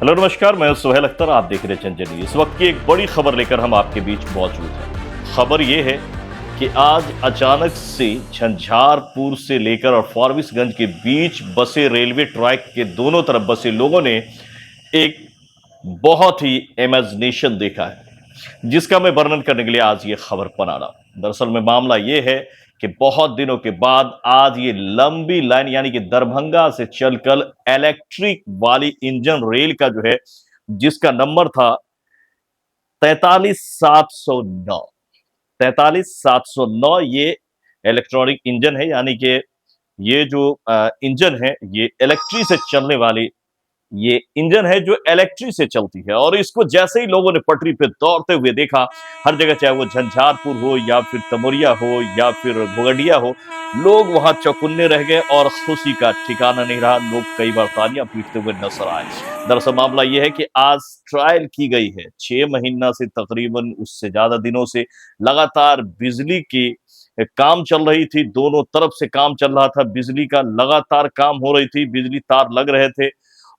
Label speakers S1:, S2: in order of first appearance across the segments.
S1: Hello नमस्कार, मैं सुहेल अख्तर। आप देख रहे हैं चंचली। इस वक्त की एक बड़ी खबर लेकर हम आपके बीच मौजूद हैं। खबर ये है कि आज अचानक से झंझारपुर से लेकर और फारबिसगंज के बीच बसे रेलवे ट्रैक के दोनों तरफ बसे लोगों ने एक बहुत ही इमेजिनेशन देखा है, जिसका मैं वर्णन करने के लिए आज ये खबर बना रहा हूं। दरअसल में मामला ये है कि बहुत दिनों के बाद आज ये लंबी लाइन यानी कि दरभंगा से चलकर इलेक्ट्रिक वाली इंजन रेल का जो है, जिसका नंबर था 43,709। 43,709 ये इलेक्ट्रॉनिक इंजन है, यानी कि ये जो इंजन है ये इलेक्ट्रिक से चलने वाली ये इंजन है जो इलेक्ट्रिक से चलती है। और इसको जैसे ही लोगों ने पटरी पे दौड़ते हुए देखा, हर जगह, चाहे वो झंझारपुर हो या फिर तमोरिया हो या फिर घोगडिया हो, लोग वहां चौकन्ने रह गए और खुशी का ठिकाना नहीं रहा। लोग कई बार तालियां पीटते हुए नजर आए। दरअसल मामला यह है कि आज ट्रायल की गई है 6 महीना से, तकरीबन उससे ज्यादा दिनों से लगातार बिजली की काम चल रही थी। दोनों तरफ से काम चल रहा था, बिजली का लगातार काम हो रही थी, बिजली तार लग रहे थे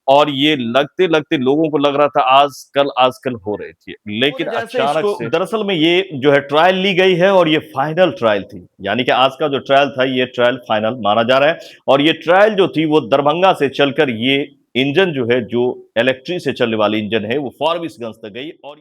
S1: और ये लगते लगते लोगों को लग रहा था आजकल हो रही थी। लेकिन अचानक से दरअसल में ये जो है ट्रायल ली गई है और ये फाइनल ट्रायल थी, यानी कि आज का जो ट्रायल था ये ट्रायल फाइनल माना जा रहा है। और ये ट्रायल जो थी वो दरभंगा से चलकर ये इंजन जो है, जो इलेक्ट्रिक से चलने वाली इंजन है, वो फारबिसगंज तक गई। और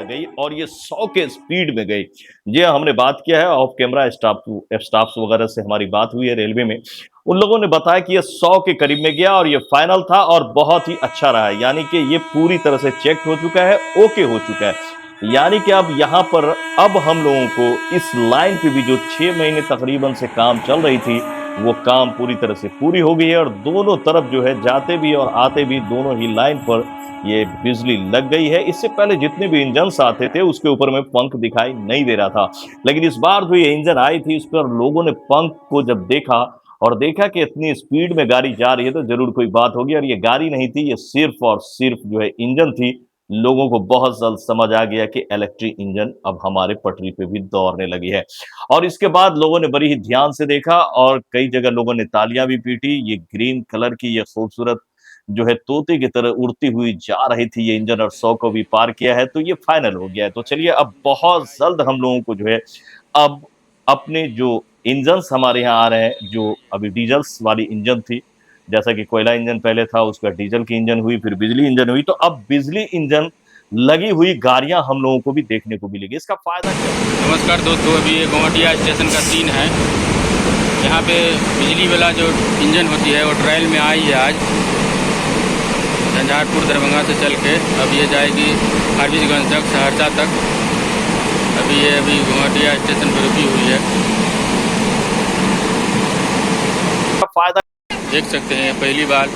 S1: गई और ये 100 के स्पीड में गई। जी हाँ, हमने बात किया है ऑफ कैमरा, स्टाफ वगैरह से हमारी बात हुई है रेलवे में। उन लोगों ने बताया कि ये 100 के करीब में गया और ये फाइनल था और बहुत ही अच्छा रहा है, यानी कि ये पूरी तरह से चेक हो चुका है, ओके हो चुका है। यानी कि अब यहाँ पर अब हम लोगों को इस लाइन पे भी जो 6 महीने तकरीबन से काम चल रही थी, वो काम पूरी तरह से पूरी हो गई है और दोनों तरफ जो है, जाते भी और आते भी, दोनों ही लाइन पर ये बिजली लग गई है। इससे पहले जितने भी इंजन आते थे उसके ऊपर में पंख दिखाई नहीं दे रहा था, लेकिन इस बार जो ये इंजन आई थी उस पर लोगों ने पंख को जब देखा और देखा कि इतनी स्पीड में गाड़ी जा रही है तो जरूर कोई बात होगी। और ये गाड़ी नहीं थी, ये सिर्फ और सिर्फ जो है इंजन थी। लोगों को बहुत जल्द समझ आ गया कि इलेक्ट्रिक इंजन अब हमारे पटरी पे भी दौड़ने लगी है। और इसके बाद लोगों ने बड़ी ही ध्यान से देखा और कई जगह लोगों ने तालियां भी पीटी। ये ग्रीन कलर की ये खूबसूरत जो है तोते की तरह उड़ती हुई जा रही थी ये इंजन, और 100 को भी पार किया है, तो ये फाइनल हो गया है। तो चलिए, अब बहुत जल्द हम लोगों को जो है अब अपने जो इंजन्स हमारे यहाँ आ रहे हैं, जो अभी डीजल्स वाली इंजन थी, जैसा कि कोयला इंजन पहले था, उसका डीजल की इंजन हुई, फिर बिजली इंजन हुई, तो अब बिजली इंजन लगी हुई गाड़ियां हम लोगों को भी देखने को मिलेगी। इसका फायदा क्या है?
S2: नमस्कार दोस्तों, अभी ये घोटिया स्टेशन का सीन है। यहाँ पे बिजली वाला जो इंजन होती है वो ट्रायल में आई है आज झंझारपुर दरभंगा से चल के। अब ये जाएगी फारबिसगंज तक, सहरसा तक। अभी घोटिया स्टेशन पर रुकी हुई है।
S1: फायदा
S2: देख सकते हैं पहली बार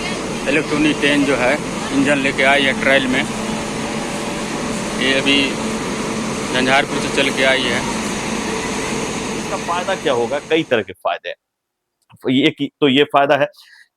S2: इलेक्ट्रॉनिक ट्रेन जो है इंजन लेके आई है ट्रायल में। ये अभी झंझारपुर से चल के आई है।
S1: इसका फायदा क्या होगा? कई तरह के फायदे हैं। ये फायदा है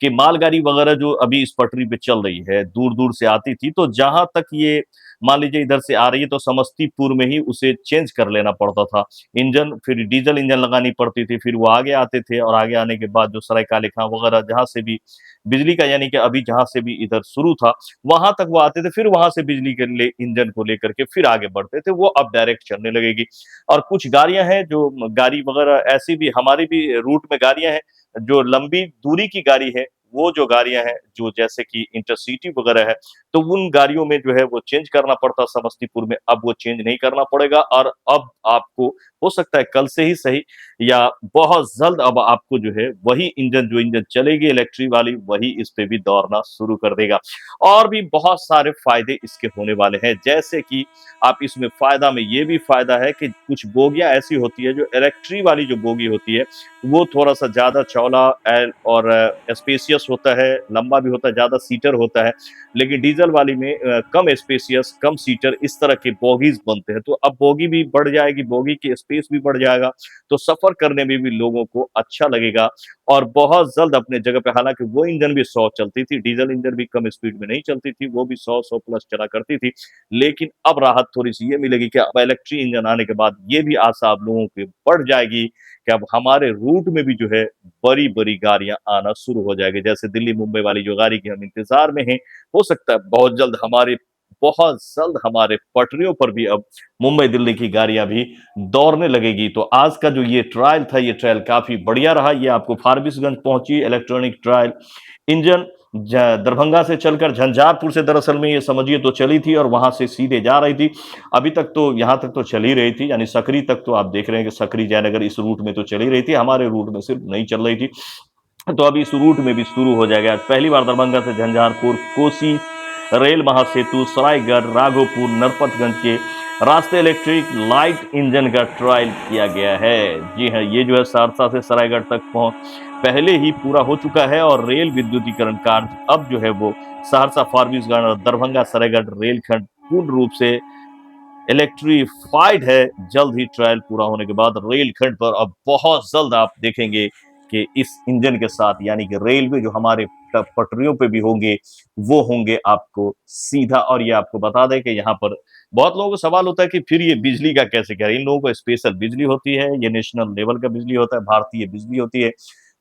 S1: कि मालगाड़ी वगैरह जो अभी इस पटरी पे चल रही है, दूर दूर से आती थी, तो जहां तक ये मान लीजिए इधर से आ रही है तो समस्तीपुर में ही उसे चेंज कर लेना पड़ता था इंजन, फिर डीजल इंजन लगानी पड़ती थी, फिर वो आगे आते थे और आगे आने के बाद जो सरायकाले खां वगैरह जहां से भी बिजली का, यानी कि अभी जहां से भी इधर शुरू था वहां तक वो आते थे, फिर वहां से बिजली के लिए इंजन को लेकर के फिर आगे बढ़ते थे। वो अब डायरेक्ट चलने लगेगी। और कुछ गाड़ियां हैं, जो गाड़ी वगैरह ऐसी भी हमारी भी रूट में गाड़ियां हैं, जो लंबी दूरी की गाड़ी है, वो जो गाड़ियां हैं जो जैसे कि इंटरसिटी वगैरह है, तो उन गाड़ियों में जो है वो चेंज करना पड़ता समस्तीपुर में। अब वो चेंज नहीं करना पड़ेगा और अब आपको हो सकता है कल से ही सही या बहुत जल्द अब आपको जो है वही इंजन, जो इंजन चलेगी इलेक्ट्रिक वाली, वही इस पे भी दौड़ना शुरू कर देगा। और भी बहुत सारे फायदे इसके होने वाले हैं, जैसे कि आप इसमें फायदा में ये भी फायदा है कि कुछ बोगियां ऐसी होती है, जो इलेक्ट्रिक वाली जो बोगी होती है वो थोड़ा सा ज्यादा चौड़ा और स्पेसियस होता है, लंबा भी होता है, ज्यादा सीटर होता है। लेकिन डीजल वाली में कम स्पेसियस, कम सीटर, इस तरह के बोगीज बनते हैं। तो अब बोगी भी बढ़ जाएगी, बोगी की स्पेस भी बढ़ जाएगा, तो सफर करने में भी लोगों को अच्छा लगेगा। और बहुत जल्द अपने जगह पे, हालाँकि वो इंजन भी 100 चलती थी, डीज़ल इंजन भी कम स्पीड में नहीं चलती थी, वो भी 100 प्लस चला करती थी। लेकिन अब राहत थोड़ी-सी ये मिलेगी कि अब इलेक्ट्रिक इंजन आने के बाद ये भी आशा अब लोगों की बढ़ जाएगी कि अब हमारे रूट में भी जो है बड़ी-बड़ी गाड़ियाँ आना शुरू हो जाएगी। जैसे दिल्ली-मुंबई वाली जो गाड़ी की हम इंतज़ार में हैं, हो सकता है बहुत जल्द हमारे पटरियों पर भी अब मुंबई-दिल्ली की गाड़ियाँ भी दौड़ने लगेगी। तो आज का जो ये ट्रायल था, ये ट्रायल काफ़ी बढ़िया रहा। ये आपको फारबिसगंज पहुँची इलेक्ट्रॉनिक ट्रायल इंजन ज दरभंगा से चलकर झंझारपुर से दरअसल में ये समझिए तो चली थी और वहाँ से सीधे जा रही थी। अभी तक तो यहाँ तक तो चल ही रही थी, यानी सकरी तक तो आप देख रहे हैं कि सकरी जयनगर इस रूट में तो चल ही रही थी, हमारे रूट में सिर्फ नहीं चल रही थी। तो अभी इस रूट में भी शुरू हो जाएगा। आज पहली बार दरभंगा से झंझारपुर, कोसी, रेल महासेतु, सरायगढ़, राघोपुर, नरपतगंज के रास्ते इलेक्ट्रिक लाइट इंजन का ट्रायल किया गया है। जी हाँ, ये जो है सहरसा से सरायगढ़ तक पहले ही पूरा हो चुका है और रेल विद्युतीकरण कार्य अब जो है वो सहरसा, फारबिसगंज और दरभंगा सरायगढ़ रेलखंड पूर्ण रूप से इलेक्ट्रीफाइड है। जल्द ही ट्रायल पूरा होने के बाद रेलखंड पर अब बहुत जल्द आप देखेंगे कि इस इंजन के साथ, यानी कि रेलवे जो हमारे पटरियों पे भी होंगे, वो होंगे आपको सीधा। और ये आपको बता दें कि यहाँ पर बहुत लोगों को सवाल होता है कि फिर ये बिजली का कैसे करें? इन लोगों को स्पेशल बिजली होती है, ये नेशनल लेवल का बिजली होता है, भारतीय बिजली होती है,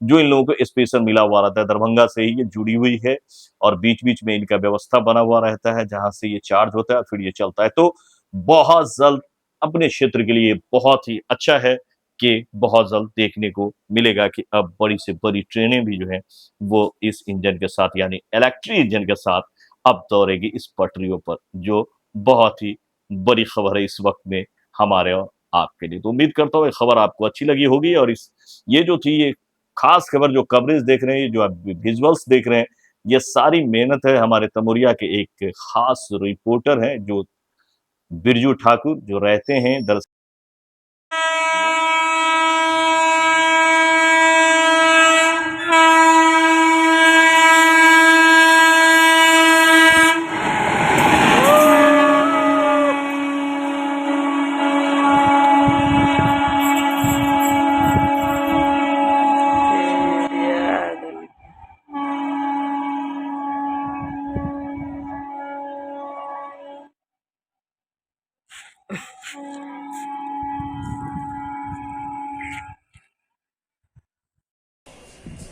S1: जो इन लोगों को स्पेशल मिला हुआ रहता है। दरभंगा से ही ये जुड़ी हुई है और बीच-बीच में इनका व्यवस्था बना हुआ रहता है, जहाँ से ये चार्ज होता है, फिर ये चलता है। तो बहुत जल्द अपने क्षेत्र के लिए बहुत ही अच्छा है कि बहुत जल्द देखने को मिलेगा कि अब बड़ी से बड़ी ट्रेनें भी जो हैं, वो इस इंजन के साथ, यानी इलेक्ट्रिक इंजन के साथ अब दौड़ेगी इस पटरियों पर, जो बहुत ही बड़ी खबर है इस वक़्त में हमारे और आपके लिए। तो उम्मीद करता हूँ ये खबर आपको अच्छी लगी होगी और ये जो थी, ये खास खबर जो कवरेज देख रहे हैं, जो आप विजुअल्स देख रहे हैं, ये सारी मेहनत है हमारे तमुरिया के एक खास रिपोर्टर हैं, जो बिरजू ठाकुर, जो रहते हैं दरअसल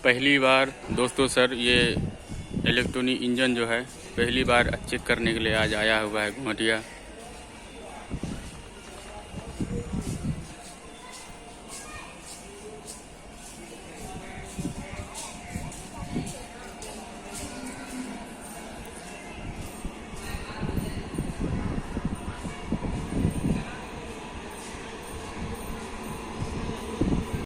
S2: पहली बार दोस्तों सर ये इलेक्ट्रॉनिक इंजन जो है पहली बार चेक करने के लिए आज आया हुआ है घुमटिया।